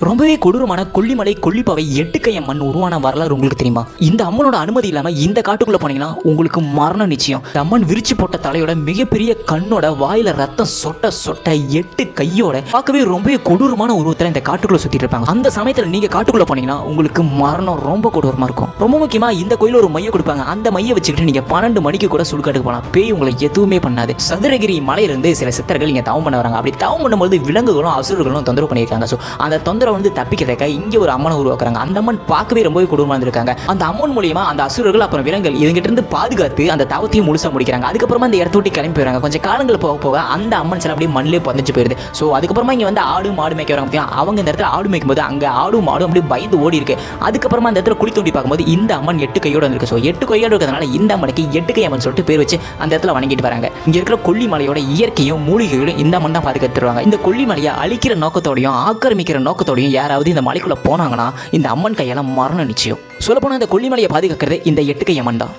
ரொம்பவே கொடூரமான கொல்லிமலை கொல்லிப்பாவை எட்டுக்கையம்மன் உருவான வரலாறு உங்களுக்கு தெரியுமா? இந்த அம்மனோட அனுமதி இல்லாம இந்த காட்டுக்குள்ள போனீங்கன்னா உங்களுக்கு மரணம் நிச்சயம். இந்த அம்மன் விரிச்சு போட்ட தலையோட மிகப்பெரிய கண்ணோட வாயில ரத்தம் சொட்ட சொட்ட 8 கையோட பார்க்கவே ரொம்பவே கொடூரமான உருவத்துல இந்த காட்டுக்குள்ள சுத்திட்டு இருப்பாங்க. அந்த சமயத்துல நீங்க காட்டுக்குள்ள போனீங்கன்னா உங்களுக்கு மரணம் ரொம்ப கொடூரமா இருக்கும். ரொம்ப முக்கியமா இந்த கோயில ஒரு மைய கொடுப்பாங்க. அந்த மைய வச்சுக்கிட்டு நீங்க 12 மணிக்கு கூட சுடுகாட்டுக்கு போலாம். பேய் உங்களை எதுவுமே பண்ணாது. சதுரகிரி மலையிலிருந்து சில சித்தர்கள் இங்க தவம் பண்ண வராங்க. அப்படி தவம் பண்ணும்போது விலங்குகளும் அசுரர்களும் தொந்தரவு பண்ணியிருக்காங்க. ஸோ அந்த தொந்தரவு வந்து தப்பிக்கிறதுக்காக இங்க ஒரு அம்மனை உருவாக்குறாங்க. அந்த அம்மன் பார்க்கவே ரொம்பவே கொடூரமா இருந்திருக்காங்க. அந்த அம்மன் மூலியமா அந்த அசுரர்கள் அப்புறம் விலங்குகள் இவங்கிட்ட இருந்து பாதுகாத்து அந்த தவத்தையும் முழுசா முடிக்கிறாங்க. அதுக்கப்புறமா அந்த இடத்த விட்டு கிளம்பி போயிறாங்க. கொஞ்சம் காலங்கள் போக போக அந்த அம்மன் சில அப்படியே மண்ணிலே பதிஞ்சு போயிருது. ஸோ அதுக்கப்புறமா இங்க வந்து ஆடு மாடு மேய்க்க வராங்க. அவங்க இந்த இடத்துல ஆடு மேய்க்கும் போது அங்க ஆடு மாடு அப்படியே பயந்து ஓடி இருக்கு. அதுக்கப்புறமா அந்த இடத்துல குழி தோண்டி பார்க்கும்போது இந்த அம்மன் 8 கையோட இருக்கு. ஸோ 8 கையோட இருக்கிறதுனால இந்த அம்மனுக்கு 8 கை அம்மன் சொல்லிட்டு பேர் வச்சு அந்த இடத்துல வணங்கிட்டு வராங்க. இங்க இருக்கிற கொல்லிமலையோட இயற்கையும் மூலிகைகளும் இந்த அம்மன் தான் பாதுகாத்துருவாங்க. இந்த கொல்லிமலையை அழிக்கிற நோக்கத்தோடையும் ஆக்கிரமிக்கிற நோக்கத்தோடையும் யாராவது இந்த மலைக்குள்ள போனாங்கன்னா இந்த அம்மன் கையால மரணம் நிச்சயம். சொல்லப்போனா இந்த கொல்லிமலையை பாதுகாக்கிறது இந்த 8 கை அம்மன் தான்.